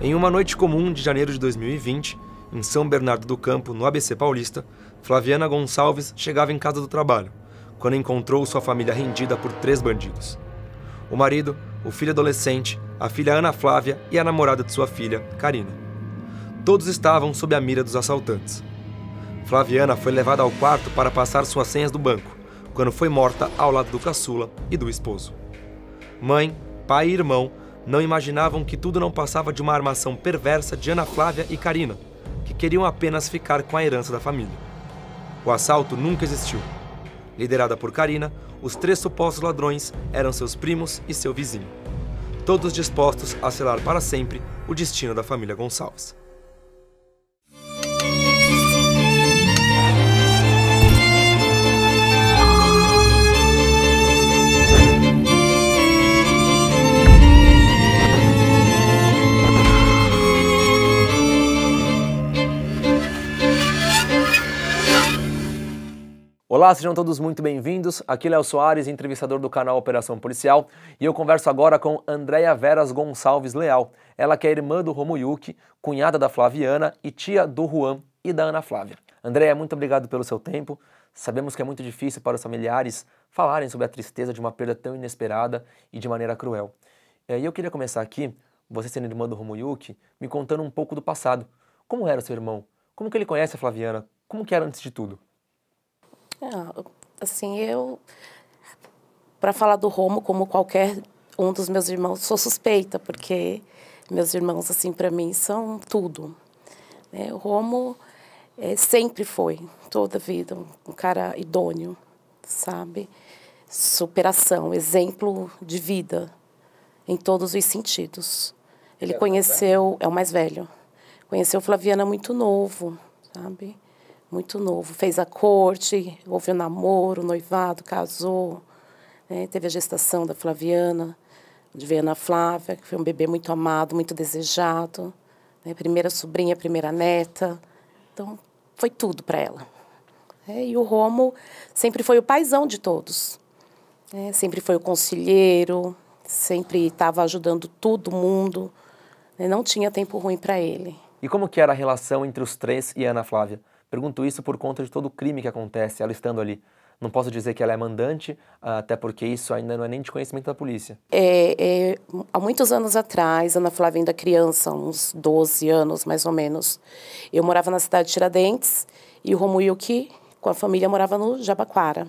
Em uma noite comum de janeiro de 2020, em São Bernardo do Campo, no ABC Paulista, Flaviana Gonçalves chegava em casa do trabalho, quando encontrou sua família rendida por 3 bandidos. O marido, o filho adolescente, a filha Ana Flávia e a namorada de sua filha, Karina. Todos estavam sob a mira dos assaltantes. Flaviana foi levada ao quarto para passar suas senhas do banco, quando foi morta ao lado do caçula e do esposo. Mãe, pai e irmão não imaginavam que tudo não passava de uma armação perversa de Ana Flávia e Karina, que queriam apenas ficar com a herança da família. O assalto nunca existiu. Liderada por Karina, os 3 supostos ladrões eram seus primos e seu vizinho, todos dispostos a selar para sempre o destino da família Gonçalves. Olá, sejam todos muito bem-vindos. Aqui é Léo Soares, entrevistador do canal Operação Policial, e eu converso agora com Andréia Veras Gonçalves Leal. Ela que é irmã do Romuilque, cunhada da Flaviana e tia do Juan e da Ana Flávia. Andréia, muito obrigado pelo seu tempo. Sabemos que é muito difícil para os familiares falarem sobre a tristeza de uma perda tão inesperada e de maneira cruel. E eu queria começar aqui, você sendo irmã do Romuilque, me contando um pouco do passado. Como era seu irmão? Como que ele conhece a Flaviana? Como que era antes de tudo? Assim, para falar do Romo, como qualquer um dos meus irmãos, sou suspeita, porque meus irmãos, assim, para mim, são tudo. O Romo sempre foi, toda a vida, um cara idôneo, sabe? Superação, exemplo de vida, em todos os sentidos. Ele conheceu, é o mais velho, conheceu Flaviana muito novo, sabe? Muito novo, fez a corte, houve o namoro, o noivado, casou, né? Teve a gestação da Flaviana, de ver Ana Flávia, que foi um bebê muito amado, muito desejado, né? Primeira sobrinha, primeira neta, então foi tudo para ela. E o Romo sempre foi o paizão de todos, né? Sempre foi o conselheiro, sempre estava ajudando todo mundo, né? Não tinha tempo ruim para ele. E como que era a relação entre os 3 e a Ana Flávia? Pergunto isso por conta de todo o crime que acontece, ela estando ali. Não posso dizer que ela é mandante, até porque isso ainda não é nem de conhecimento da polícia. Há muitos anos atrás, Ana Flávia ainda criança, uns 12 anos mais ou menos, eu morava na cidade de Tiradentes e o Romuilque, com a família, morava no Jabaquara.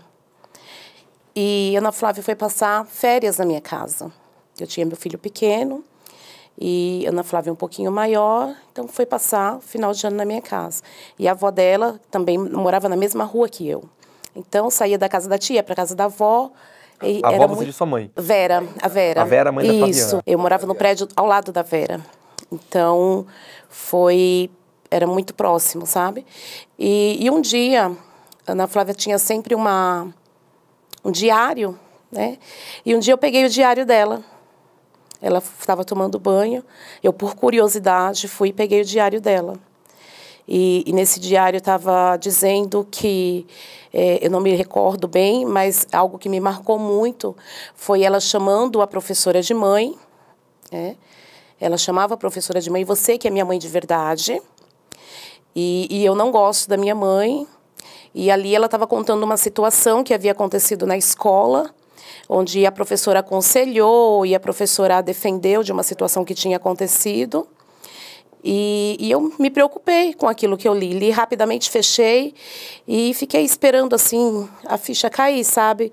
E Ana Flávia foi passar férias na minha casa. Eu tinha meu filho pequeno, e Ana Flávia um pouquinho maior, então foi passar o final de ano na minha casa. E a avó dela também morava na mesma rua que eu. Então, saía da casa da tia para a casa da avó. E a era avó você de sua mãe? Vera, a Vera. A Vera, mãe da Flaviana. Isso, eu morava no prédio ao lado da Vera. Então, era muito próximo, sabe? E um dia, Ana Flávia tinha sempre um diário, né? E um dia eu peguei o diário dela. Ela estava tomando banho, eu, por curiosidade, fui e peguei o diário dela. E nesse diário estava dizendo que, eu não me recordo bem, mas algo que me marcou muito foi ela chamando a professora de mãe. Ela chamava a professora de mãe, você que é minha mãe de verdade, e eu não gosto da minha mãe. E ali ela estava contando uma situação que havia acontecido na escola, onde a professora aconselhou e a professora a defendeu de uma situação que tinha acontecido. E eu me preocupei com aquilo que eu li. Li rapidamente, fechei e fiquei esperando, assim, a ficha cair, sabe?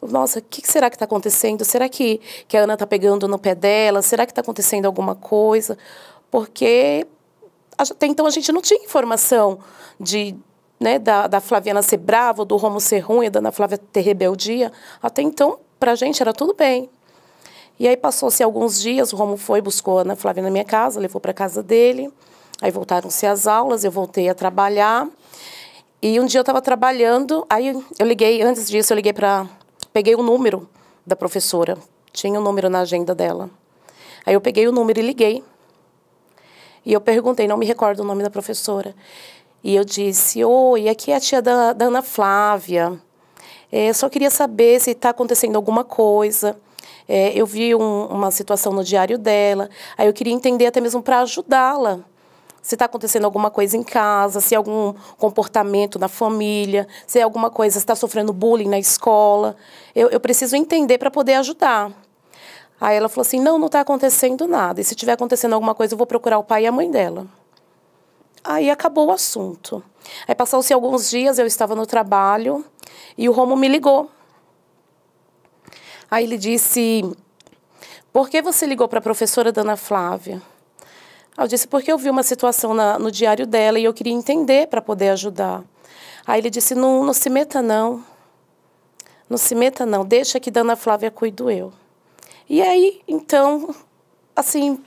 Nossa, o que será que está acontecendo? Será que a Ana está pegando no pé dela? Será que está acontecendo alguma coisa? Porque até então a gente não tinha informação da Flaviana ser brava, do Romo ser ruim, da Ana Flávia ter rebeldia. Até então, pra gente era tudo bem. E aí passou-se alguns dias, o Romo buscou a Ana Flávia na minha casa, levou para casa dele. Aí voltaram-se as aulas, eu voltei a trabalhar. E um dia eu estava trabalhando, aí eu liguei, antes disso peguei o número da professora. Tinha um número na agenda dela. Aí eu peguei o número e liguei. E eu perguntei, não me recordo o nome da professora. E eu disse, oi, aqui é a tia da Ana Flávia. Só queria saber se está acontecendo alguma coisa. eu vi uma situação no diário dela, aí eu queria entender até mesmo para ajudá-la. Se está acontecendo alguma coisa em casa, se algum comportamento na família, se alguma coisa, se está sofrendo bullying na escola. Eu preciso entender para poder ajudar. Aí ela falou assim, não está acontecendo nada. E se tiver acontecendo alguma coisa, eu vou procurar o pai e a mãe dela. Aí acabou o assunto. Aí passou-se alguns dias, eu estava no trabalho e o Romo me ligou. Aí ele disse, por que você ligou para a professora Ana Flávia? Eu disse, porque eu vi uma situação no diário dela e eu queria entender para poder ajudar. Aí ele disse, não se meta não. Não se meta não, deixa que Ana Flávia cuido eu. E aí, então, assim,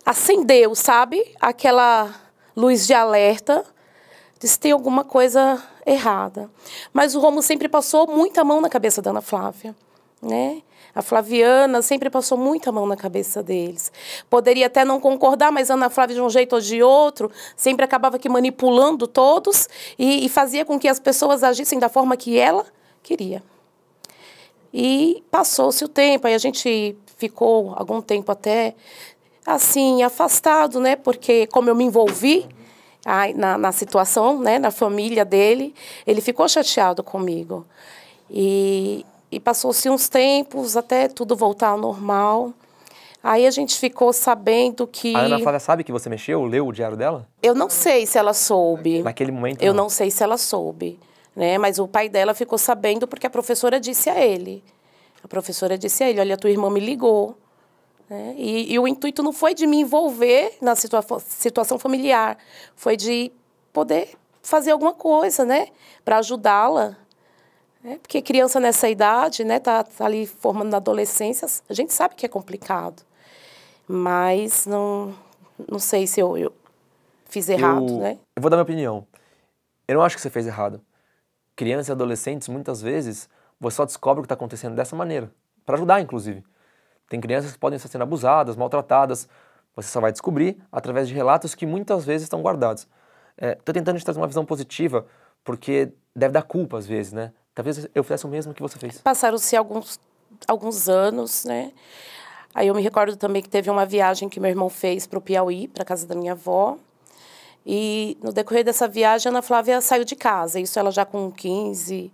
acendeu, sabe? Aquela luz de alerta, disse, tem alguma coisa errada. Mas o Romo sempre passou muita mão na cabeça da Ana Flávia, né? A Flaviana sempre passou muita mão na cabeça deles. Poderia até não concordar, mas a Ana Flávia, de um jeito ou de outro, sempre acabava que manipulando todos e fazia com que as pessoas agissem da forma que ela queria. E passou-se o tempo, aí a gente ficou algum tempo até, assim, afastado, né? Porque como eu me envolvi na situação, né? Na família dele, ele ficou chateado comigo. E passou-se uns tempos até tudo voltar ao normal. Aí a gente ficou sabendo que... A Ana Flávia sabe que você mexeu, leu o diário dela? Eu não sei se ela soube. Naquele momento eu não sei se ela soube, né? Mas o pai dela ficou sabendo porque a professora disse a ele. A professora disse a ele, olha, tua irmã me ligou. Né? E o intuito não foi de me envolver na situação familiar. Foi de poder fazer alguma coisa, né? Para ajudá-la. Porque criança nessa idade, né, tá ali formando na adolescência, a gente sabe que é complicado. Mas não sei se eu fiz errado, né? Eu vou dar minha opinião. Eu não acho que você fez errado. Crianças e adolescentes, muitas vezes, você só descobre o que está acontecendo dessa maneira. Para ajudar, inclusive. Tem crianças que podem estar sendo abusadas, maltratadas. Você só vai descobrir através de relatos que muitas vezes estão guardados. Estou tentando te trazer uma visão positiva, porque deve dar culpa às vezes, né? Talvez eu fizesse o mesmo que você fez. Passaram-se alguns anos, né? Aí eu me recordo também que teve uma viagem que meu irmão fez para o Piauí, para a casa da minha avó. E no decorrer dessa viagem, a Ana Flávia saiu de casa. Isso ela já com 15,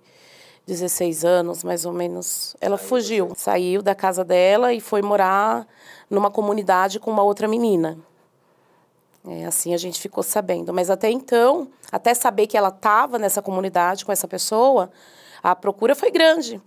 16 anos, mais ou menos. Ela fugiu, saiu da casa dela e foi morar numa comunidade com uma outra menina. Assim a gente ficou sabendo. Mas até então, até saber que ela estava nessa comunidade com essa pessoa, a procura foi grande.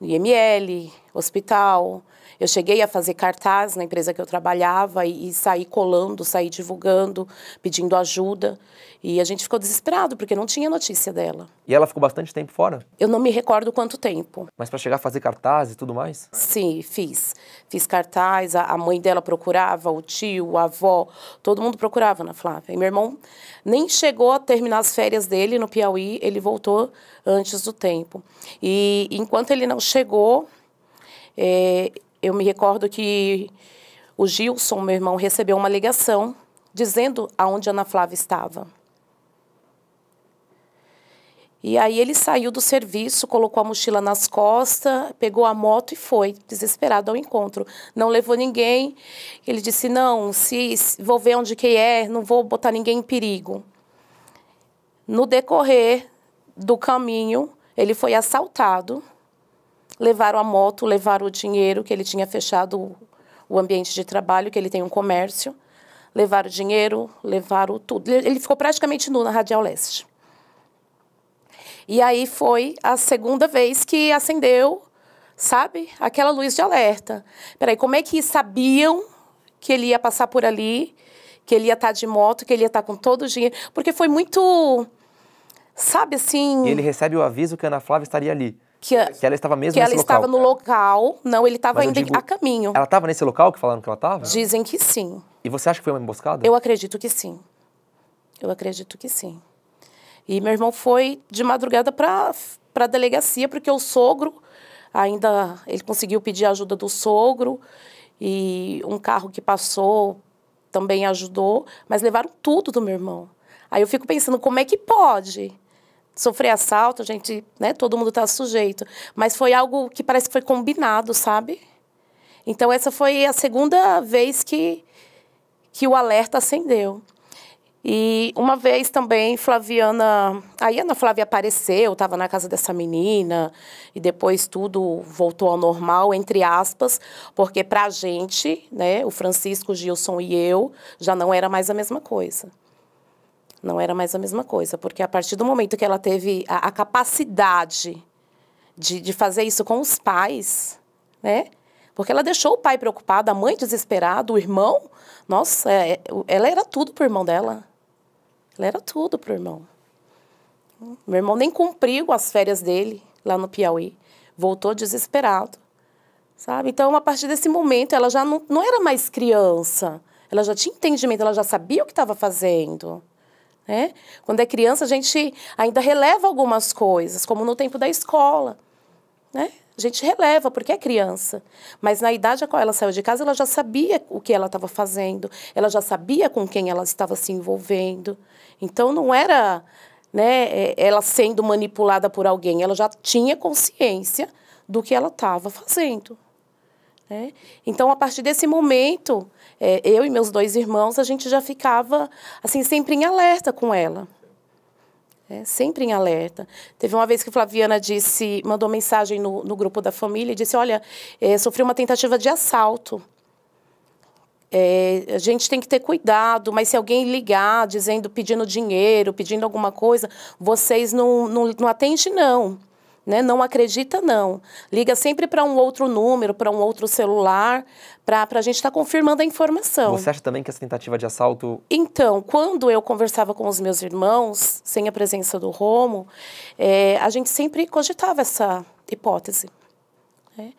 IML, hospital. Eu cheguei a fazer cartaz na empresa que eu trabalhava e sair colando, sair divulgando, pedindo ajuda. E a gente ficou desesperado, porque não tinha notícia dela. E ela ficou bastante tempo fora? Eu não me recordo quanto tempo. Mas para chegar a fazer cartaz e tudo mais? Sim, fiz. Fiz cartaz, a mãe dela procurava, o tio, a avó, todo mundo procurava Ana Flávia. E meu irmão nem chegou a terminar as férias dele no Piauí, ele voltou antes do tempo. E enquanto ele não chegou, eu me recordo que o Gilson, meu irmão, recebeu uma ligação dizendo aonde a Ana Flávia estava. E aí ele saiu do serviço, colocou a mochila nas costas, pegou a moto e foi, desesperado ao encontro. Não levou ninguém. Ele disse, não, se vou ver onde que não vou botar ninguém em perigo. No decorrer do caminho, ele foi assaltado. Levaram a moto, levaram o dinheiro, que ele tinha fechado o ambiente de trabalho, que ele tem um comércio. Levaram o dinheiro, levaram tudo. Ele ficou praticamente nu na Radial Leste. E aí foi a segunda vez que acendeu, sabe, aquela luz de alerta. Peraí, como é que sabiam que ele ia passar por ali, que ele ia estar de moto, que ele ia estar com todo o dinheiro? Porque foi muito, sabe, assim... E ele recebe o aviso que a Ana Flávia estaria ali. Que ela estava mesmo nesse local. Que ela estava no local. Não, ele estava ainda a caminho. Ela estava nesse local que falaram que ela estava? Dizem que sim. E você acha que foi uma emboscada? Eu acredito que sim. Eu acredito que sim. E meu irmão foi de madrugada para a delegacia, porque o sogro ainda... Ele conseguiu pedir a ajuda do sogro e um carro que passou também ajudou, mas levaram tudo do meu irmão. Aí eu fico pensando, como é que pode sofrer assalto? A gente, né, todo mundo está sujeito. Mas foi algo que parece que foi combinado, sabe? Então, essa foi a segunda vez que o alerta acendeu. E uma vez também, Flaviana... Aí a Ana Flávia apareceu, estava na casa dessa menina, e depois tudo voltou ao normal, entre aspas, porque para a gente, né, o Francisco, o Gilson e eu, já não era mais a mesma coisa. Não era mais a mesma coisa, porque a partir do momento que ela teve a capacidade de fazer isso com os pais, né? Porque ela deixou o pai preocupado, a mãe desesperada, o irmão... Nossa, ela era tudo pro irmão dela. Ela era tudo pro irmão. Meu irmão nem cumpriu as férias dele lá no Piauí. Voltou desesperado, sabe? Então, a partir desse momento, ela já não era mais criança. Ela já tinha entendimento, ela já sabia o que estava fazendo. Né? Quando é criança, a gente ainda releva algumas coisas, como no tempo da escola. Né? A gente releva, porque é criança. Mas na idade a qual ela saiu de casa, ela já sabia o que ela estava fazendo. Ela já sabia com quem ela estava se envolvendo. Então, não era, né, ela sendo manipulada por alguém. Ela já tinha consciência do que ela estava fazendo. Né? Então, a partir desse momento, eu e meus 2 irmãos, a gente já ficava assim, sempre em alerta com ela. Sempre em alerta. Teve uma vez que Flaviana mandou mensagem no grupo da família e disse, olha, sofri uma tentativa de assalto. A gente tem que ter cuidado, mas se alguém ligar pedindo dinheiro, pedindo alguma coisa, vocês não atendem, não. Né? Não acredita, não. Liga sempre para um outro número, para um outro celular, para a gente estar confirmando a informação. Você acha também que essa tentativa de assalto... Então, quando eu conversava com os meus irmãos, sem a presença do Romo, a gente sempre cogitava essa hipótese. Né?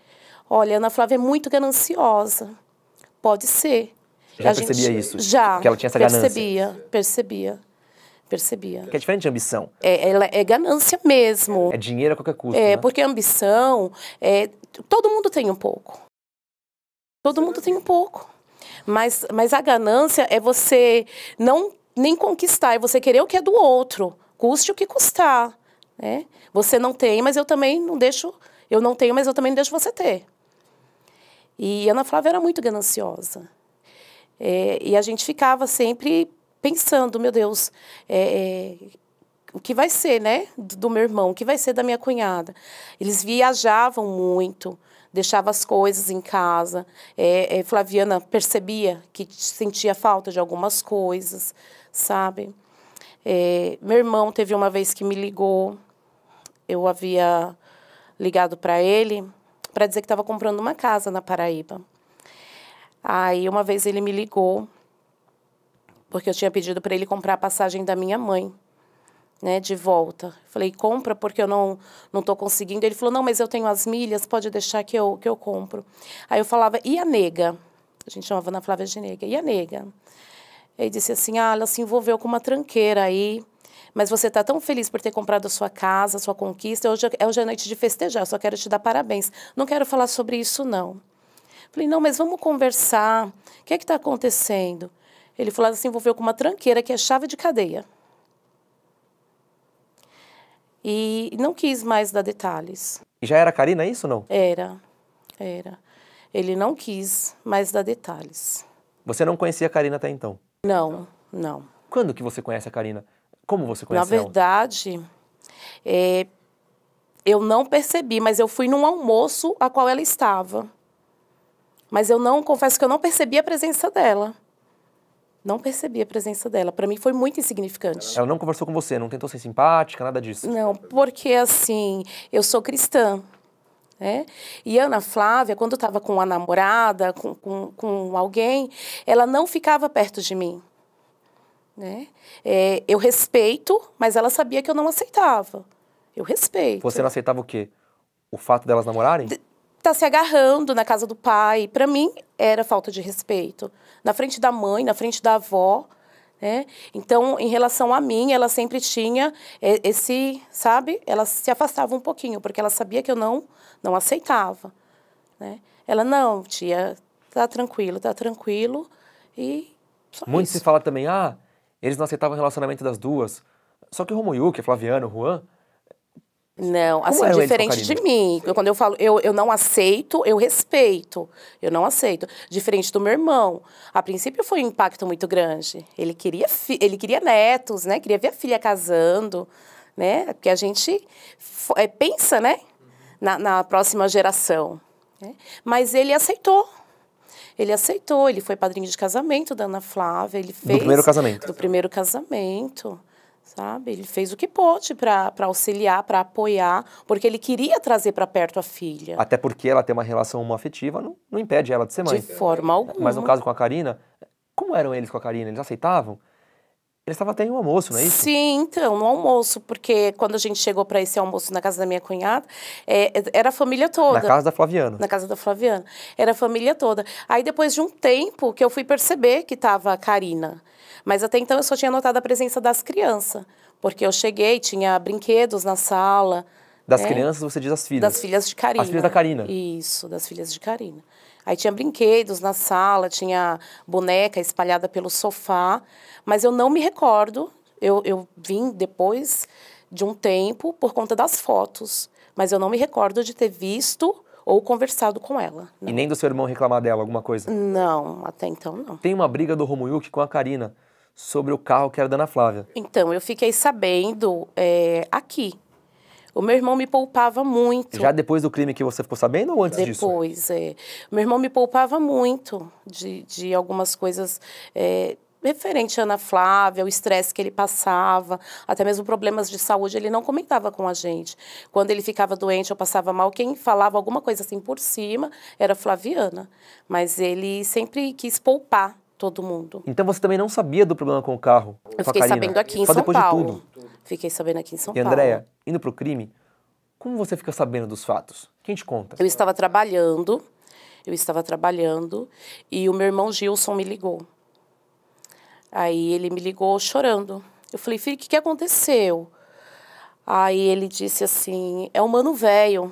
Olha, a Ana Flávia é muito gananciosa. Pode ser. Já percebia isso? Já. Que ela tinha essa ganância? Percebia. Que é diferente de ambição. Ela é ganância mesmo. É dinheiro a qualquer custo, né? Porque a ambição, todo mundo tem um pouco. Todo mundo tem um pouco. Mas a ganância é você nem conquistar, é você querer o que é do outro, custe o que custar. Né? Você não tem, mas eu também não deixo... Eu não tenho, mas eu também não deixo você ter. E Ana Flávia era muito gananciosa. E a gente ficava sempre... pensando, meu Deus, o que vai ser, né, do meu irmão, o que vai ser da minha cunhada. Eles viajavam muito, deixavam as coisas em casa. Flaviana percebia que sentia falta de algumas coisas, sabe? Meu irmão teve uma vez que me ligou, eu havia ligado para ele para dizer que estava comprando uma casa na Paraíba. Aí, uma vez ele me ligou, porque eu tinha pedido para ele comprar a passagem da minha mãe, né, de volta. Falei, compra, porque eu não estou conseguindo. Ele falou, não, mas eu tenho as milhas, pode deixar que eu compro. Aí eu falava, e a nega? A gente chamava Ana Flávia de nega. E a nega? Ele disse assim, ela se envolveu com uma tranqueira aí, mas você está tão feliz por ter comprado a sua casa, a sua conquista, hoje é noite de festejar, só quero te dar parabéns. Não quero falar sobre isso, não. Falei, não, mas vamos conversar. O que é que está acontecendo? Ele falou, ela se envolveu com uma tranqueira que é chave de cadeia. E não quis mais dar detalhes. E já era a Karina isso ou não? Era. Ele não quis mais dar detalhes. Você não conhecia a Karina até então? Não. Quando que você conhece a Karina? Como você conhece ela? Na verdade, eu não percebi, mas eu fui num almoço a qual ela estava. Mas confesso que eu não percebi a presença dela. Não percebi a presença dela. Para mim foi muito insignificante. Ela não conversou com você, não tentou ser simpática, nada disso? Não, porque assim, eu sou cristã. Né? E Ana Flávia, quando estava com a namorada, com alguém, ela não ficava perto de mim. Né? Eu respeito, mas ela sabia que eu não aceitava. Eu respeito. Você não aceitava o quê? O fato delas namorarem? Tá se agarrando na casa do pai. Para mim, era falta de respeito. Na frente da mãe, na frente da avó. Né? Então, em relação a mim, ela sempre tinha sabe? Ela se afastava um pouquinho, porque ela sabia que eu não aceitava. Né? Ela, não, tia, tá tranquilo. E só Muito isso. se fala também, eles não aceitavam o relacionamento das duas. Só que o Romoyuki, a Flaviana, o Juan, Não, assim, eram eles com a diferente de Karina? mim. Quando eu falo, eu não aceito, eu respeito. Eu não aceito. Diferente do meu irmão. A princípio foi um impacto muito grande. Ele queria netos, né? Queria ver a filha casando, né? Porque a gente pensa, né? Na próxima geração. Né? Mas ele aceitou. Ele foi padrinho de casamento da Ana Flávia. Ele fez... Do primeiro casamento? Do primeiro casamento. Sabe? Ele fez o que pôde para auxiliar, para apoiar, porque ele queria trazer para perto a filha. Até porque ela tem uma relação homoafetiva, não impede ela de ser mãe. De forma alguma. Mas no caso com a Karina, como eram eles com a Karina? Eles aceitavam? Eles estavam até em um almoço, não é isso? Sim, então, no almoço, porque quando a gente chegou para esse almoço na casa da minha cunhada, era a família toda. Na casa da Flaviana. Na casa da Flaviana. Era a família toda. Aí depois de um tempo que eu fui perceber que estava a Karina. Mas até então eu só tinha notado a presença das crianças. Porque eu cheguei, tinha brinquedos na sala. Das crianças, você diz as filhas? Das filhas de Karina. As filhas da Karina? Isso, das filhas de Karina. Aí tinha brinquedos na sala, tinha boneca espalhada pelo sofá, mas eu não me recordo. Eu vim depois de um tempo por conta das fotos, mas eu não me recordo de ter visto ou conversado com ela. Não. E nem do seu irmão reclamar dela, alguma coisa? Não, até então não. Tem uma briga do Romuyuk com a Karina sobre o carro que era da Ana Flávia. Então, eu fiquei sabendo aqui. O meu irmão me poupava muito. Já depois do crime que você ficou sabendo ou antes disso? Depois, Meu irmão me poupava muito de algumas coisas referente à Ana Flávia, o estresse que ele passava, até mesmo problemas de saúde, ele não comentava com a gente. Quando ele ficava doente ou passava mal, quem falava alguma coisa assim por cima era a Flaviana. Mas ele sempre quis poupar todo mundo. Então você também não sabia do problema com o carro? Eu fiquei sabendo aqui em Só São depois Paulo. de tudo. Fiquei sabendo aqui em São E Paulo. Andréia, indo pro crime, como você fica sabendo dos fatos? Quem te conta? Eu estava trabalhando e o meu irmão Gilson me ligou. Aí ele me ligou chorando. Eu falei, filho, o que aconteceu? Aí ele disse assim, é o Mano Velho.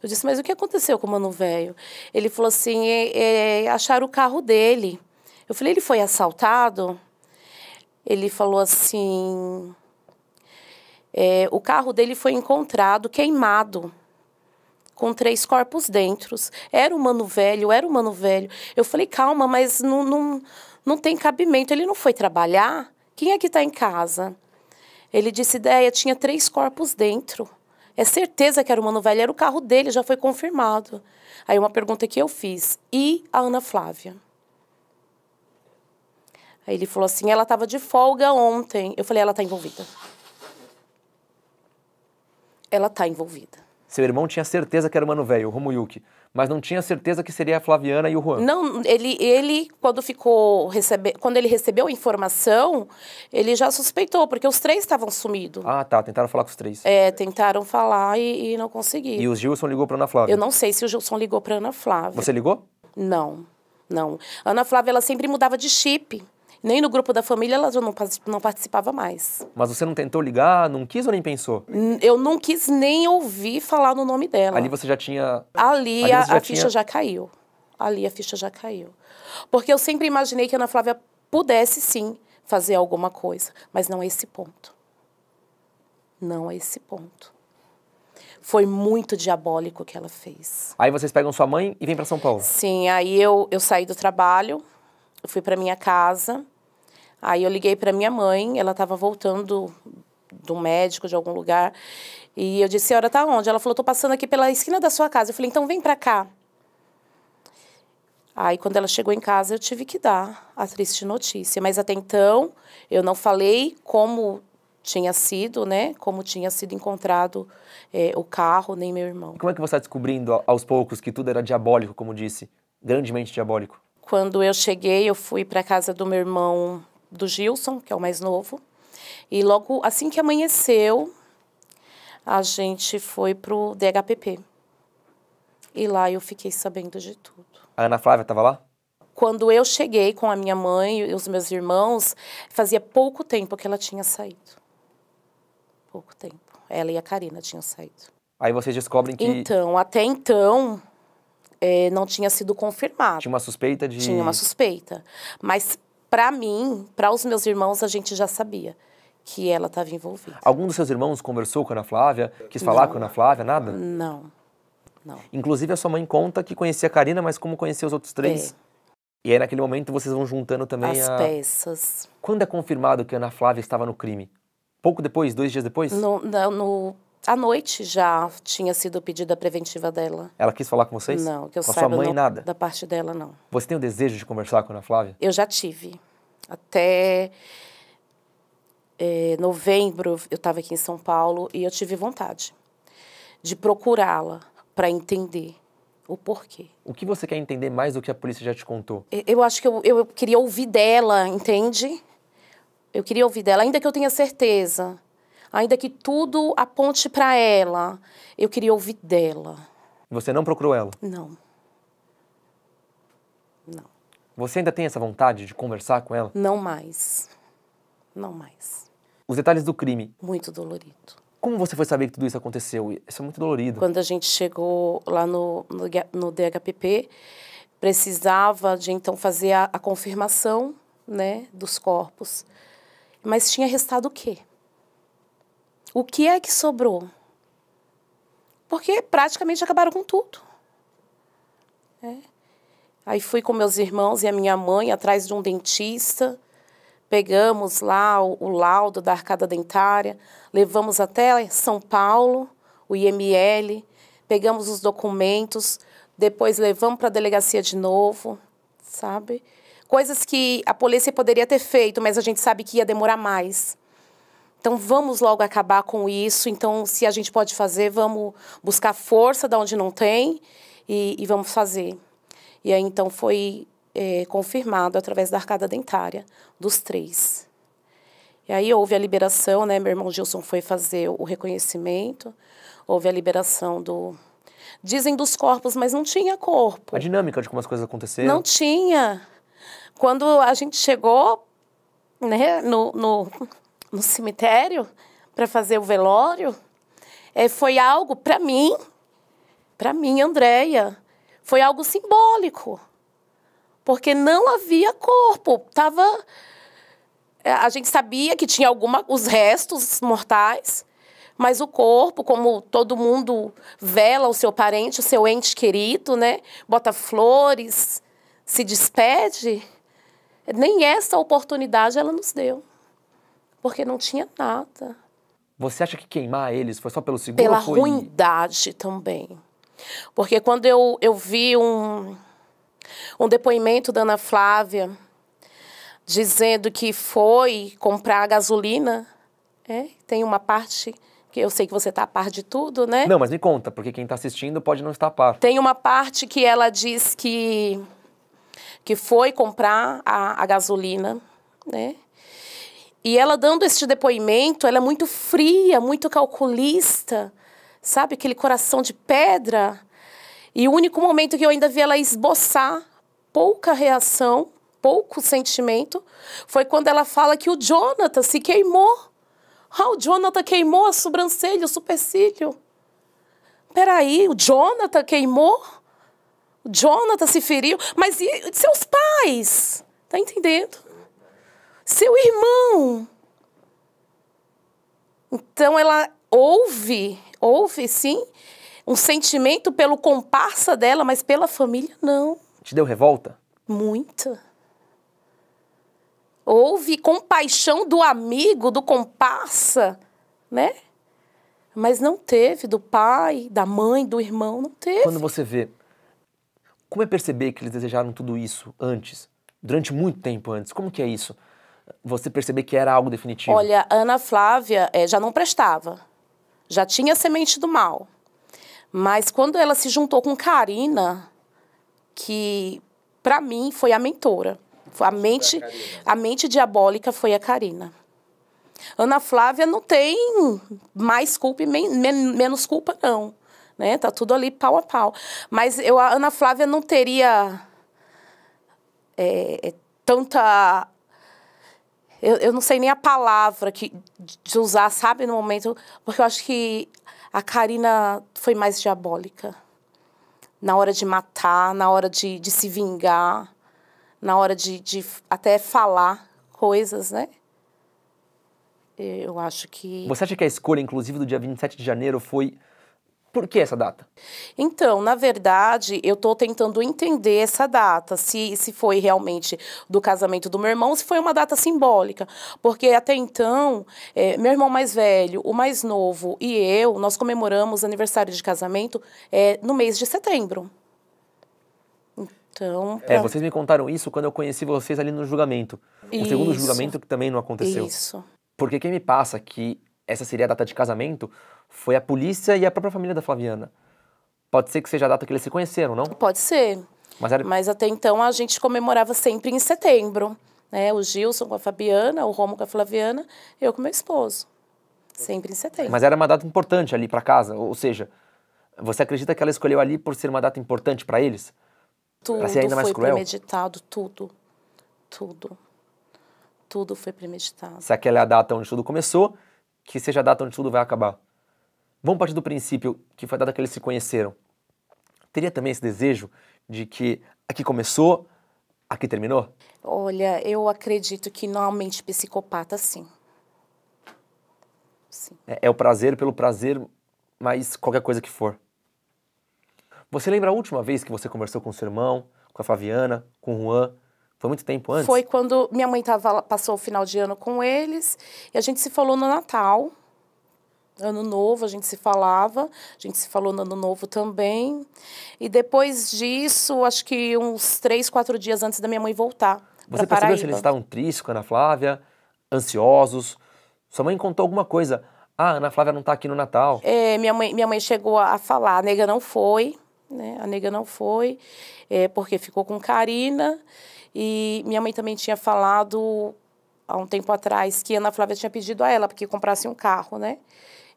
Eu disse, mas o que aconteceu com o Mano Velho? Ele falou assim, acharam o carro dele. Eu falei, ele foi assaltado? Ele falou assim, o carro dele foi encontrado queimado, com 3 corpos dentro. Era o Mano Velho. Eu falei, calma, mas não tem cabimento. Ele não foi trabalhar? Quem é que está em casa? Ele disse, Déia, tinha 3 corpos dentro. É certeza que era o Mano Velho, era o carro dele, já foi confirmado. Aí uma pergunta que eu fiz, e a Ana Flávia? Aí ele falou assim, ela estava de folga ontem. Eu falei, ela está envolvida. Ela está envolvida. Seu irmão tinha certeza que era o Mano Velho, o Romuyuk, mas não tinha certeza que seria a Flaviana e o Juan. Não, ele quando ele recebeu a informação, ele já suspeitou, porque os 3 estavam sumidos. Ah, tá, tentaram falar com os 3. Tentaram falar e não conseguiram. E o Gilson ligou pra Ana Flávia? Eu não sei se o Gilson ligou pra Ana Flávia. Você ligou? Não. A Ana Flávia, ela sempre mudava de chip. Nem no grupo da família ela já não participava mais. Mas você não tentou ligar, não quis ou nem pensou? Eu não quis nem ouvir falar no nome dela. Ali você já tinha... Ali a ficha já caiu. Ali a ficha já caiu. Porque eu sempre imaginei que a Ana Flávia pudesse, sim, fazer alguma coisa. Mas não a esse ponto. Não a esse ponto. Foi muito diabólico o que ela fez. Aí vocês pegam sua mãe e vêm pra São Paulo? Sim, aí eu saí do trabalho, eu fui pra minha casa. Aí eu liguei para minha mãe, ela estava voltando do médico, de algum lugar. E eu disse, a senhora está onde? Ela falou, estou passando aqui pela esquina da sua casa. Eu falei, então vem para cá. Aí quando ela chegou em casa, eu tive que dar a triste notícia. Mas até então, eu não falei como tinha sido, né? Como tinha sido encontrado o carro, nem meu irmão. E como é que você está descobrindo aos poucos que tudo era diabólico, como disse? Grandemente diabólico. Quando eu cheguei, eu fui para a casa do meu irmão, do Gilson, que é o mais novo. E logo assim que amanheceu, a gente foi pro DHPP. E lá eu fiquei sabendo de tudo. A Ana Flávia estava lá? Quando eu cheguei com a minha mãe e os meus irmãos, fazia pouco tempo que ela tinha saído. Pouco tempo. Ela e a Karina tinham saído. Aí vocês descobrem que... Então, até então, não tinha sido confirmado. Tinha uma suspeita de... Tinha uma suspeita. Mas... Para mim, para os meus irmãos, a gente já sabia que ela estava envolvida. Algum dos seus irmãos conversou com a Ana Flávia? Quis falar com a Ana Flávia? Nada? Não, não. Inclusive, a sua mãe conta que conhecia a Karina, mas como conhecia os outros três? E aí, naquele momento, vocês vão juntando também as peças. Quando é confirmado que a Ana Flávia estava no crime? Pouco depois? 2 dias depois? À noite já tinha sido pedida a preventiva dela. Ela quis falar com vocês? Não, que eu com saiba, a sua mãe, não, nada? da parte dela, não. Você tem o desejo de conversar com a Ana Flávia? Eu já tive. Até novembro, eu estava aqui em São Paulo e eu tive vontade de procurá-la para entender o porquê. O que você quer entender mais do que a polícia já te contou? Eu acho que eu queria ouvir dela, entende? Eu queria ouvir dela, ainda que eu tenha certeza. Ainda que tudo aponte para ela, eu queria ouvir dela. Você não procurou ela? Não. Não. Você ainda tem essa vontade de conversar com ela? Não mais. Não mais. Os detalhes do crime. Muito dolorido. Como você foi saber que tudo isso aconteceu? Isso é muito dolorido. Quando a gente chegou lá no DHPP, precisava de então fazer a confirmação, né, dos corpos. Mas tinha restado o quê? O que é que sobrou? Porque praticamente acabaram com tudo. Aí fui com meus irmãos e a minha mãe atrás de um dentista, pegamos lá o laudo da arcada dentária, levamos até São Paulo, o IML, pegamos os documentos, depois levamos para a delegacia de novo, sabe? Coisas que a polícia poderia ter feito, mas a gente sabe que ia demorar mais. Então, vamos logo acabar com isso. Então, se a gente pode fazer, vamos buscar força de onde não tem e vamos fazer. E aí, então, foi confirmado através da arcada dentária dos 3. E aí, houve a liberação, né? Meu irmão Gilson foi fazer o reconhecimento. Houve a liberação do... Dizem dos corpos, mas não tinha corpo. A dinâmica de como as coisas aconteceram? Não tinha. Quando a gente chegou, né, no cemitério para fazer o velório, foi algo, para mim, Andréia, foi algo simbólico. Porque não havia corpo. A gente sabia que tinha os restos mortais, mas o corpo, como todo mundo vela o seu parente, o seu ente querido, né, bota flores, se despede, nem essa oportunidade ela nos deu. Porque não tinha nada. Você acha que queimar eles foi só pelo seguro? Pela ruindade também. Porque quando eu vi um depoimento da Ana Flávia dizendo que foi comprar gasolina, tem uma parte que eu sei que você está a par de tudo, né? Não, mas me conta, porque quem está assistindo pode não estar a par. Tem uma parte que ela diz que foi comprar a gasolina, né? E ela dando esse depoimento, ela é muito fria, muito calculista, sabe? Aquele coração de pedra. E o único momento que eu ainda vi ela esboçar pouca reação, pouco sentimento, foi quando ela fala que o Jonathan se queimou. O Jonathan queimou a sobrancelha, o supercílio. Peraí, o Jonathan queimou? O Jonathan se feriu? Mas e seus pais? Tá entendendo? Seu irmão. Então, ela houve sim, um sentimento pelo comparsa dela, mas pela família, não. Te deu revolta? Muita. Houve compaixão do amigo, do comparsa, né? Mas não teve, do pai, da mãe, do irmão, não teve. Quando você vê, como é perceber que eles desejaram tudo isso antes? Durante muito tempo antes, como que é isso? Você perceber que era algo definitivo? Olha, a Ana Flávia já não prestava. Já tinha semente do mal. Mas quando ela se juntou com Karina, que para mim foi a mentora. A mente diabólica foi a Karina. Ana Flávia não tem mais culpa e menos culpa, não. Né? Tá tudo ali pau a pau. Mas a Ana Flávia não teria tanta... Eu não sei nem a palavra de usar, sabe, no momento, porque eu acho que a Karina foi mais diabólica. Na hora de matar, na hora de se vingar, na hora de até falar coisas, né? Eu acho que... Você acha que a escolha, inclusive, do dia 27 de janeiro foi... Por que essa data? Então, na verdade, eu estou tentando entender essa data, se foi realmente do casamento do meu irmão, se foi uma data simbólica. Porque até então, meu irmão mais velho, o mais novo e eu, nós comemoramos aniversário de casamento no mês de setembro. Então, Vocês me contaram isso quando eu conheci vocês ali no julgamento. O segundo julgamento que também não aconteceu. Isso. Porque quem me passa que essa seria a data de casamento foi a polícia e a própria família da Flaviana. Pode ser que seja a data que eles se conheceram, não? Pode ser. Mas até então a gente comemorava sempre em setembro, né? O Gilson com a Fabiana, o Romo com a Flaviana, eu com meu esposo. Sempre em setembro. Mas era uma data importante ali para casa, ou seja, você acredita que ela escolheu ali por ser uma data importante para eles? Tudo ser ainda mais foi cruel? premeditado, tudo. Tudo foi premeditado. Se aquela é a data onde tudo começou, que seja a data onde tudo vai acabar. Vamos partir do princípio que foi a data que eles se conheceram. Teria também esse desejo de que aqui começou, aqui terminou? Olha, eu acredito que normalmente psicopata, sim. Sim. É o prazer pelo prazer, mas qualquer coisa que for. Você lembra a última vez que você conversou com seu irmão, com a Flaviana, com o Juan? Foi muito tempo antes? Foi quando minha mãe passou o final de ano com eles, e a gente se falou no Natal. Ano Novo, a gente se falava, a gente se falou no Ano Novo também. E depois disso, acho que uns 3, 4 dias antes da minha mãe voltar para Paraíba. Você percebeu se eles estavam tristes com a Ana Flávia, ansiosos? Sua mãe contou alguma coisa. Ah, a Ana Flávia não está aqui no Natal. Minha mãe chegou a falar, a nega não foi, né? A nega não foi, porque ficou com Karina. E minha mãe também tinha falado, há um tempo atrás, que a Ana Flávia tinha pedido a ela porque comprasse um carro, né?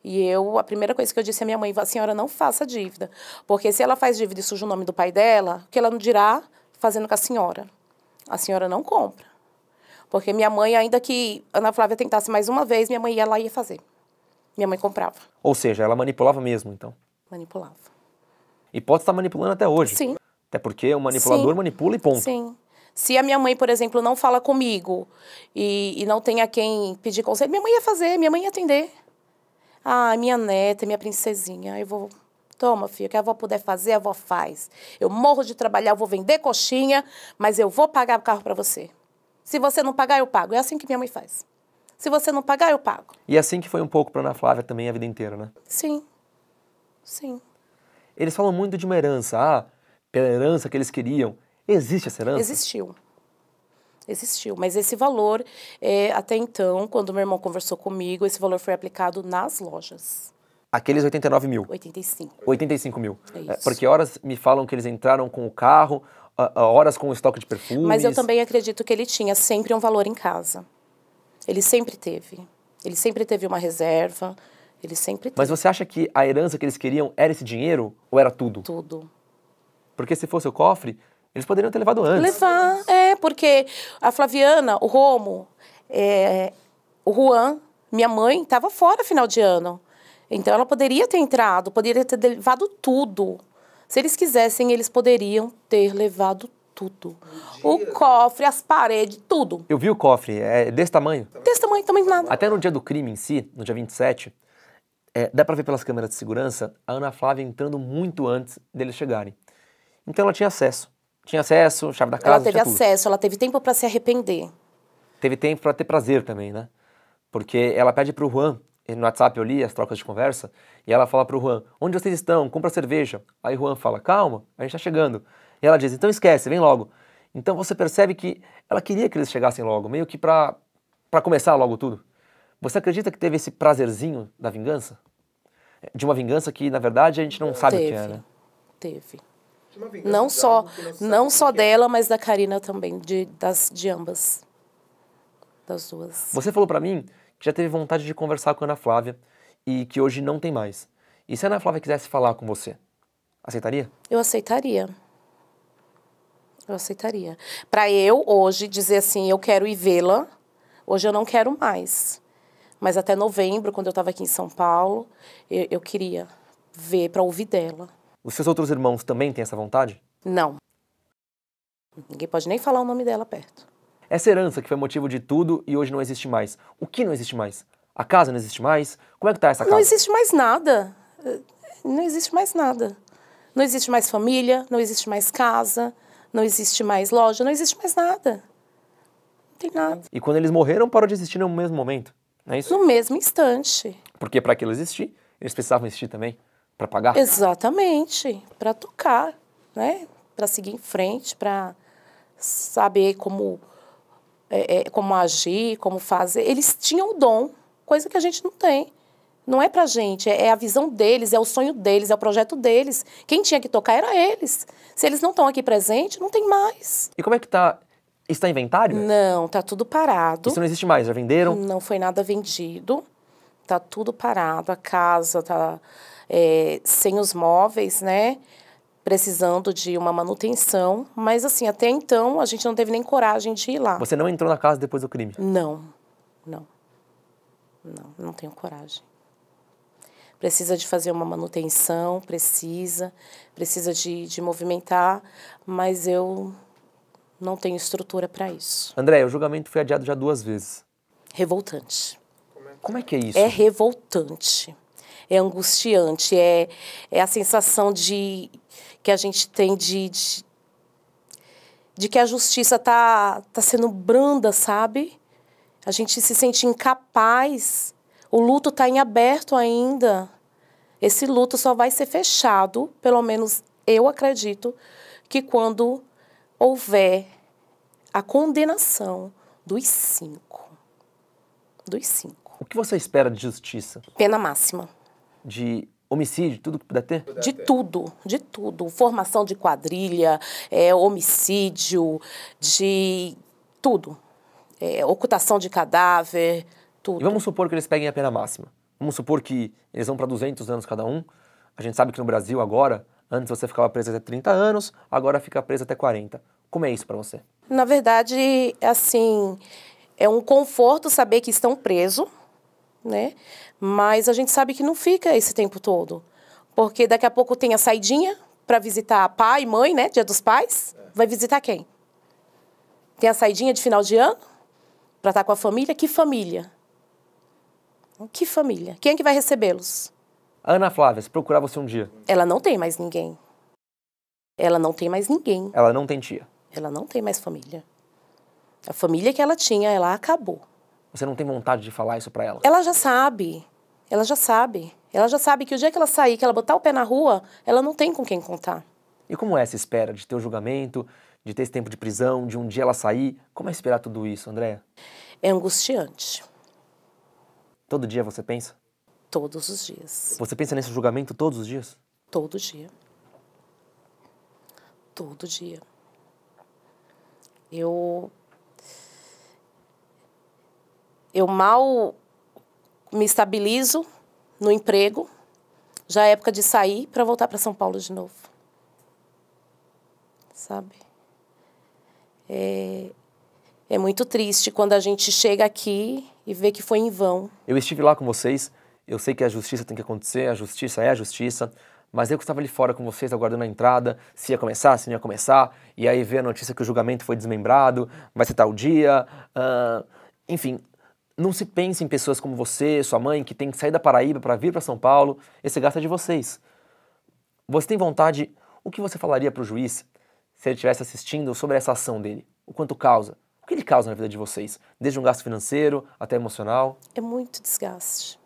E a primeira coisa que eu disse à minha mãe, a senhora não faça dívida. Porque se ela faz dívida e suja o nome do pai dela, o que ela não dirá fazendo com a senhora? A senhora não compra. Porque minha mãe, ainda que Ana Flávia tentasse mais uma vez, minha mãe ia fazer. Minha mãe comprava. Ou seja, ela manipulava mesmo, então. Manipulava. E pode estar manipulando até hoje. Sim. Até porque o manipulador manipula e ponto. Sim. Se a minha mãe, por exemplo, não fala comigo e não tem a quem pedir conselho, minha mãe ia fazer, minha mãe ia atender. Ah, minha neta, minha princesinha, eu vou... Toma, filha, o que a avó puder fazer, a avó faz. Eu morro de trabalhar, eu vou vender coxinha, mas eu vou pagar o carro para você. Se você não pagar, eu pago. É assim que minha mãe faz. Se você não pagar, eu pago. E assim que foi um pouco para Ana Flávia também a vida inteira, né? Sim. Sim. Eles falam muito de uma herança. Ah, pela herança que eles queriam. Existe essa herança? Existiu, mas esse valor, até então, quando meu irmão conversou comigo, esse valor foi aplicado nas lojas. Aqueles 89 mil? 85. 85 mil. É isso. Porque horas me falam que eles entraram com o carro, horas com o estoque de perfumes. Mas eu também acredito que ele tinha sempre um valor em casa. Ele sempre teve. Ele sempre teve uma reserva, ele sempre teve. Mas você acha que a herança que eles queriam era esse dinheiro ou era tudo? Tudo. Porque se fosse o cofre, eles poderiam ter levado antes. Levar, porque a Flaviana, o Romo, o Juan, minha mãe, estava fora final de ano. Então, ela poderia ter entrado, poderia ter levado tudo. Se eles quisessem, eles poderiam ter levado tudo. O cofre, as paredes, tudo. Eu vi o cofre, é desse tamanho? Desse tamanho, também nada. Até no dia do crime em si, no dia 27, dá pra ver pelas câmeras de segurança a Ana Flávia entrando muito antes deles chegarem. Então ela tinha acesso. Tinha acesso, chave da casa, Ela teve tinha tudo. acesso, ela teve tempo para se arrepender. Teve tempo pra ter prazer também, né? Porque ela pede pro Juan, no WhatsApp eu li as trocas de conversa, e ela fala pro Juan, onde vocês estão? Compra cerveja. Aí o Juan fala, calma, a gente tá chegando. E ela diz, então esquece, vem logo. Então você percebe que ela queria que eles chegassem logo, meio que pra começar logo tudo. Você acredita que teve esse prazerzinho da vingança? De uma vingança que, na verdade, a gente não sabe o que é, né? Teve. Não só dela, mas da Karina também, de ambas. Das duas. Você falou pra mim que já teve vontade de conversar com a Ana Flávia e que hoje não tem mais. E se a Ana Flávia quisesse falar com você, aceitaria? Eu aceitaria. Eu aceitaria. Para eu, hoje, dizer assim, eu quero ir vê-la, hoje eu não quero mais. Mas até novembro, quando eu estava aqui em São Paulo, eu queria ver, para ouvir dela. Os seus outros irmãos também têm essa vontade? Não. Ninguém pode nem falar o nome dela perto. Essa herança que foi motivo de tudo e hoje não existe mais. O que não existe mais? A casa não existe mais? Como é que tá essa casa? Não existe mais nada. Não existe mais nada. Não existe mais família, não existe mais casa, não existe mais loja, não existe mais nada. Não tem nada. E quando eles morreram, parou de existir no mesmo momento, não é isso? No mesmo instante. Porque para aquilo existir, eles precisavam existir também, para pagar? Exatamente. Para tocar, né? Para seguir em frente, para saber como, como agir, como fazer. Eles tinham o dom, coisa que a gente não tem. Não é pra gente, é a visão deles, é o sonho deles, é o projeto deles. Quem tinha que tocar era eles. Se eles não estão aqui presentes, não tem mais. E como é que tá? Isso tá em inventário? Não, tá tudo parado. Isso não existe mais, já venderam? Não foi nada vendido. Tá tudo parado. A casa tá sem os móveis, né? Precisando de uma manutenção. Mas, assim, até então, a gente não teve nem coragem de ir lá. Você não entrou na casa depois do crime? Não. Não tenho coragem. Precisa de fazer uma manutenção, precisa de movimentar, mas eu não tenho estrutura para isso. André, o julgamento foi adiado já 2 vezes. Revoltante. Como é que é isso? É revoltante, é angustiante, é a sensação que a gente tem de que a justiça tá sendo branda, sabe? A gente se sente incapaz. O luto está em aberto ainda. Esse luto só vai ser fechado, pelo menos eu acredito, que quando houver a condenação dos 5. Dos 5. O que você espera de justiça? Pena máxima. De homicídio, tudo que puder ter? De tudo, de tudo. Formação de quadrilha, homicídio, de tudo. Ocultação de cadáver, tudo. E vamos supor que eles peguem a pena máxima. Vamos supor que eles vão para 200 anos cada um. A gente sabe que no Brasil agora, antes você ficava preso até 30 anos, agora fica preso até 40. Como é isso para você? Na verdade, assim, é um conforto saber que estão presos, né? Mas a gente sabe que não fica esse tempo todo. Porque daqui a pouco tem a saidinha para visitar pai e mãe, né? Dia dos Pais. Vai visitar quem? Tem a saidinha de final de ano para estar com a família. Que família? Que família? Quem é que vai recebê-los? A Ana Flávia, se procurar você um dia. Ela não tem mais ninguém. Ela não tem mais ninguém. Ela não tem tia. Ela não tem mais família. A família que ela tinha, ela acabou. Você não tem vontade de falar isso pra ela? Ela já sabe. Ela já sabe. Ela já sabe que o dia que ela sair, que ela botar o pé na rua, ela não tem com quem contar. E como é essa espera de ter o julgamento, de ter esse tempo de prisão, de um dia ela sair? Como é esperar tudo isso, Andréa? É angustiante. Todo dia você pensa? Todos os dias. Você pensa nesse julgamento todos os dias? Todo dia. Todo dia. Eu mal me estabilizo no emprego. Já é época de sair para voltar para São Paulo de novo. Sabe? É muito triste quando a gente chega aqui e vê que foi em vão. Eu estive lá com vocês, eu sei que a justiça tem que acontecer, a justiça é a justiça, mas eu que estava ali fora com vocês aguardando a entrada, se ia começar, se não ia começar, e aí ver a notícia que o julgamento foi desmembrado, vai ser tal dia, enfim, não se pense em pessoas como você, sua mãe, que tem que sair da Paraíba para vir para São Paulo, esse gasto é de vocês. Você tem vontade, o que você falaria para o juiz se ele estivesse assistindo sobre essa ação dele? O quanto causa? O que ele causa na vida de vocês? Desde um gasto financeiro até emocional? É muito desgaste.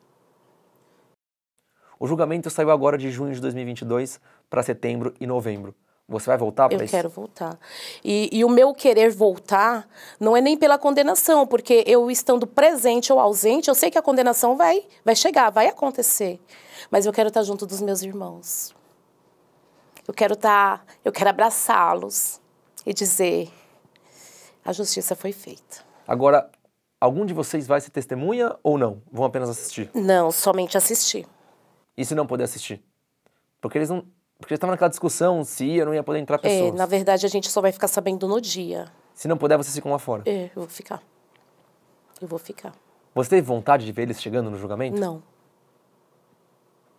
O julgamento saiu agora de junho de 2022 para setembro e novembro. Você vai voltar para isso? Eu quero voltar. E o meu querer voltar não é nem pela condenação, porque eu estando presente ou ausente, eu sei que a condenação vai chegar, vai acontecer. Mas eu quero estar junto dos meus irmãos. Eu quero abraçá-los e dizer: a justiça foi feita. Agora, algum de vocês vai ser testemunha ou não? Vão apenas assistir? Não, somente assistir. E se não puder assistir? Porque eles estavam naquela discussão se ia ou não ia poder entrar pessoas. Na verdade, a gente só vai ficar sabendo no dia. Se não puder, vocês ficam lá fora? Eu vou ficar. Eu vou ficar. Você teve vontade de ver eles chegando no julgamento? Não.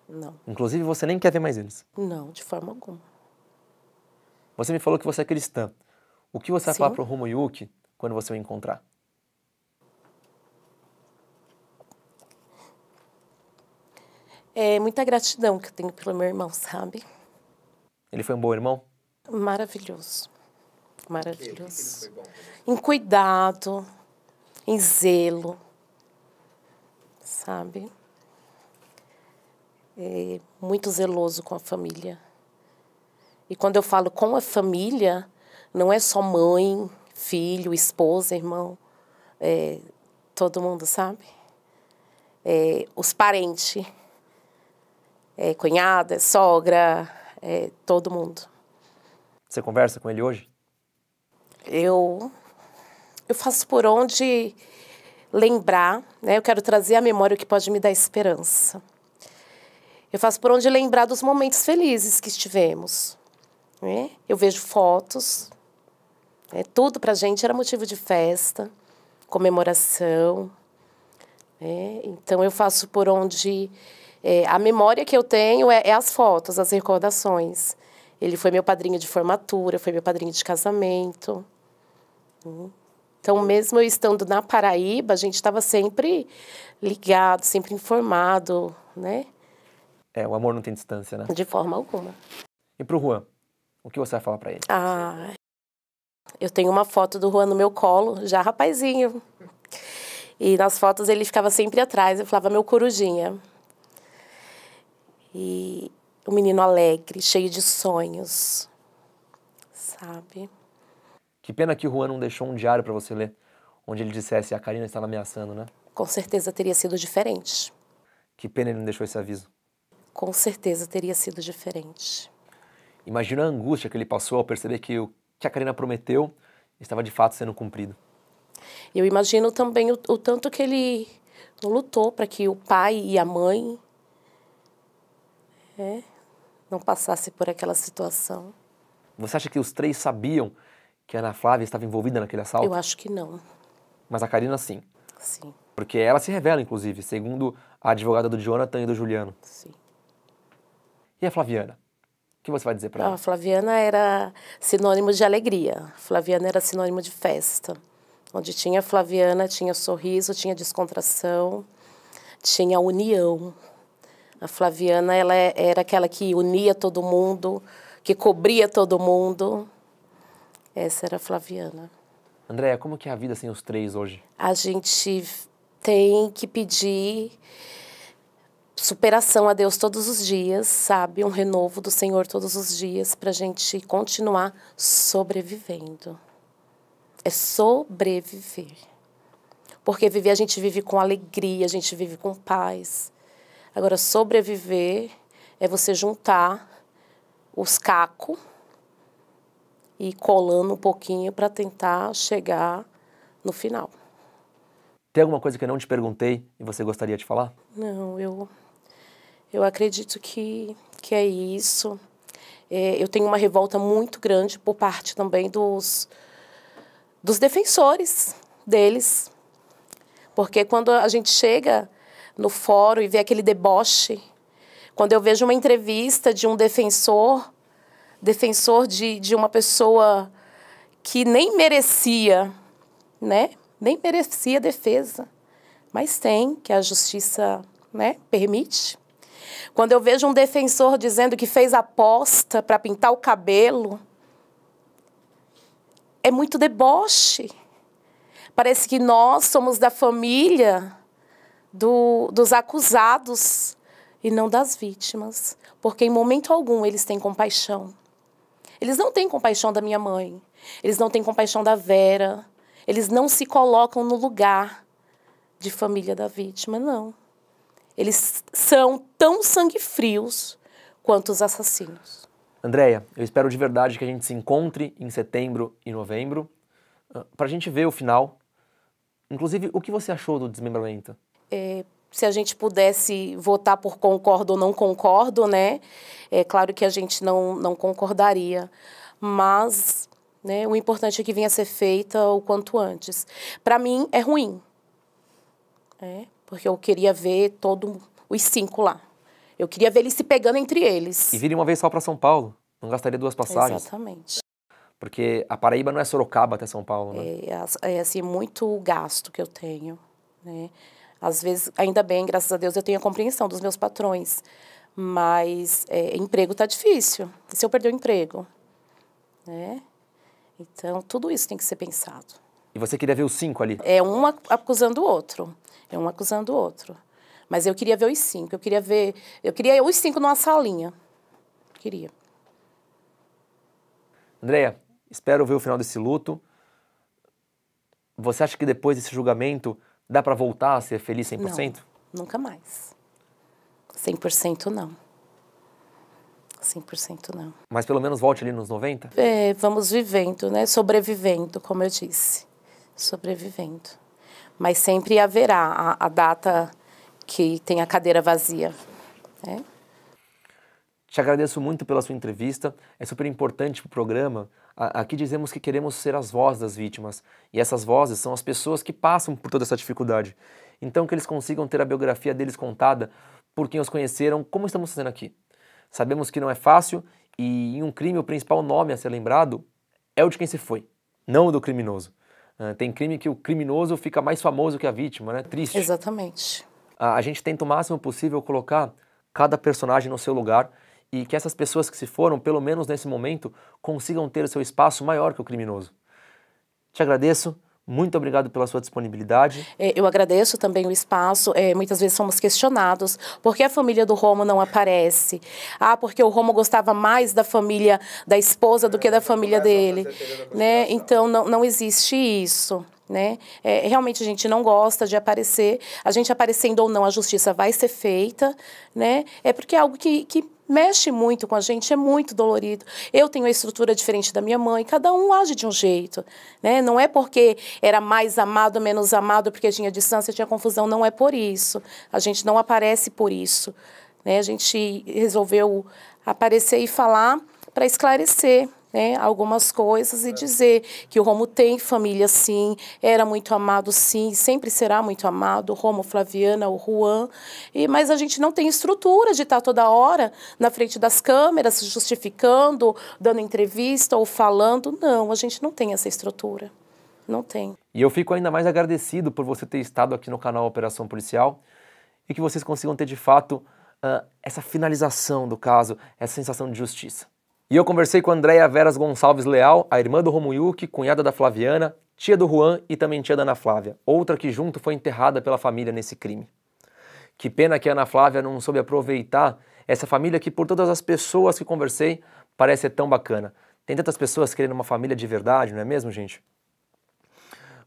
Não. Inclusive, você nem quer ver mais eles? Não, de forma alguma. Você me falou que você é cristã. O que você vai Sim. falar pro Romoyuki quando você o encontrar? É muita gratidão que eu tenho pelo meu irmão, sabe? Ele foi um bom irmão? Maravilhoso. Maravilhoso. Ele foi bom? Em cuidado, em zelo, sabe? É muito zeloso com a família. E quando eu falo com a família, não é só mãe, filho, esposa, irmão, todo mundo, sabe? Os parentes, cunhada, sogra, todo mundo. Você conversa com ele hoje? Eu faço por onde lembrar, né? Eu quero trazer à memória o que pode me dar esperança. Eu faço por onde lembrar dos momentos felizes que estivemos, né? Eu vejo fotos, tudo pra gente era motivo de festa, comemoração, né? Então eu faço por onde a memória que eu tenho é as fotos, as recordações. Ele foi meu padrinho de formatura, foi meu padrinho de casamento. Então, mesmo eu estando na Paraíba, a gente estava sempre ligado, sempre informado, né? O amor não tem distância, né? De forma alguma. E pro Juan, o que você vai falar pra ele? Eu tenho uma foto do Juan no meu colo, já rapazinho. E nas fotos ele ficava sempre atrás, eu falava, meu corujinha. E um menino alegre, cheio de sonhos, sabe? Que pena que o Juan não deixou um diário pra você ler, onde ele dissesse, a Karina estava ameaçando, né? Com certeza teria sido diferente. Que pena ele não deixou esse aviso. Com certeza teria sido diferente. Imagina a angústia que ele passou ao perceber que o que a Karina prometeu estava de fato sendo cumprido. Eu imagino também o tanto que ele lutou para que o pai e a mãe não passassem por aquela situação. Você acha que os três sabiam que a Ana Flávia estava envolvida naquele assalto? Eu acho que não. Mas a Karina sim. Sim. Porque ela se revela, inclusive, segundo a advogada do Jonathan e do Juliano. Sim. E a Flaviana? O que você vai dizer para ela? A Flaviana era sinônimo de alegria. A Flaviana era sinônimo de festa. Onde tinha Flaviana, tinha sorriso, tinha descontração, tinha união. A Flaviana, ela era aquela que unia todo mundo, que cobria todo mundo. Essa era a Flaviana. Andréia, como que é a vida sem os três hoje? A gente tem que pedir superação a Deus todos os dias, sabe? Um renovo do Senhor todos os dias para a gente continuar sobrevivendo. É sobreviver. Porque viver a gente vive com alegria, a gente vive com paz. Agora, sobreviver é você juntar os cacos e ir colando um pouquinho para tentar chegar no final. Tem alguma coisa que eu não te perguntei e você gostaria de falar? Não, eu acredito que é isso. Eu tenho uma revolta muito grande por parte também dos defensores deles. Porque quando a gente chega no fórum e vê aquele deboche, quando eu vejo uma entrevista de um defensor de uma pessoa que nem merecia, né? Nem merecia defesa, mas tem, que a justiça, né, permite. Quando eu vejo um defensor dizendo que fez aposta para pintar o cabelo, é muito deboche. Parece que nós somos da família dos acusados e não das vítimas, porque em momento algum eles têm compaixão. Eles não têm compaixão da minha mãe, eles não têm compaixão da Vera, eles não se colocam no lugar de família da vítima, não. Eles são tão sangue frios quanto os assassinos. Andréia, eu espero de verdade que a gente se encontre em setembro e novembro, para a gente ver o final. Inclusive, o que você achou do desmembramento? Se a gente pudesse votar por concordo ou não concordo, né? É claro que a gente não concordaria. Mas, né, o importante é que venha a ser feita o quanto antes. Para mim, é ruim. Porque eu queria ver todos os 5 lá. Eu queria ver eles se pegando entre eles. E virem uma vez só para São Paulo. Não gastaria 2 passagens. Exatamente. Porque a Paraíba não é Sorocaba até São Paulo, né? É assim, muito gasto que eu tenho, né? Às vezes, ainda bem, graças a Deus, eu tenho a compreensão dos meus patrões. Mas emprego está difícil. E se eu perder o emprego? Né? Então, tudo isso tem que ser pensado. E você queria ver os 5 ali? É um acusando o outro. É um acusando o outro. Mas eu queria ver os 5. Eu queria os 5 numa salinha. Queria. Andréia, espero ver o final desse luto. Você acha que depois desse julgamento dá para voltar a ser feliz 100%? Não, nunca mais. 100% não. 100% não. Mas pelo menos volte ali nos 90? Vamos vivendo, né? Sobrevivendo, como eu disse. Sobrevivendo. Mas sempre haverá a data que tem a cadeira vazia. Né? Te agradeço muito pela sua entrevista. É super importante para o programa. Aqui dizemos que queremos ser as vozes das vítimas. E essas vozes são as pessoas que passam por toda essa dificuldade. Então que eles consigam ter a biografia deles contada por quem os conheceram, como estamos fazendo aqui. Sabemos que não é fácil e em um crime o principal nome a ser lembrado é o de quem se foi, não o do criminoso. Tem crime que o criminoso fica mais famoso que a vítima, né? Triste. Exatamente. A gente tenta o máximo possível colocar cada personagem no seu lugar e que essas pessoas que se foram, pelo menos nesse momento, consigam ter o seu espaço maior que o criminoso. Te agradeço. Muito obrigado pela sua disponibilidade. Eu agradeço também o espaço. Muitas vezes somos questionados. Por que a família do Romo não aparece? Porque o Romo gostava mais da família da esposa do que da família dele. Né? Então, não existe isso. Né? Realmente a gente não gosta de aparecer. A gente aparecendo ou não, a justiça vai ser feita. Né? É porque é algo que mexe muito com a gente, é muito dolorido. Eu tenho a estrutura diferente da minha mãe, cada um age de um jeito. Né? Não é porque era mais amado, menos amado, porque tinha distância, tinha confusão, não é por isso. A gente não aparece por isso. Né? A gente resolveu aparecer e falar para esclarecer, né, algumas coisas e dizer que o Romo tem família, sim, era muito amado, sim, sempre será muito amado, o Romo, Flaviana, o Juan, mas a gente não tem estrutura de estar toda hora na frente das câmeras, se justificando, dando entrevista ou falando. Não, a gente não tem essa estrutura. Não tem. E eu fico ainda mais agradecido por você ter estado aqui no canal Operação Policial e que vocês consigam ter, de fato, essa finalização do caso, essa sensação de justiça. E eu conversei com a Andréia Veras Gonçalves Leal, a irmã do Romuilque, cunhada da Flaviana, tia do Juan e também tia da Ana Flávia, outra que junto foi enterrada pela família nesse crime. Que pena que a Ana Flávia não soube aproveitar essa família que, por todas as pessoas que conversei, parece ser tão bacana. Tem tantas pessoas querendo uma família de verdade, não é mesmo, gente?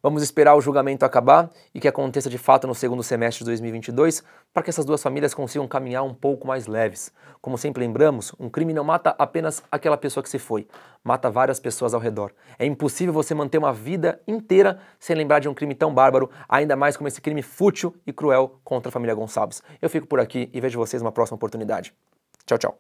Vamos esperar o julgamento acabar e que aconteça de fato no segundo semestre de 2022 para que essas duas famílias consigam caminhar um pouco mais leves. Como sempre lembramos, um crime não mata apenas aquela pessoa que se foi, mata várias pessoas ao redor. É impossível você manter uma vida inteira sem lembrar de um crime tão bárbaro, ainda mais como esse crime fútil e cruel contra a família Gonçalves. Eu fico por aqui e vejo vocês numa próxima oportunidade. Tchau, tchau.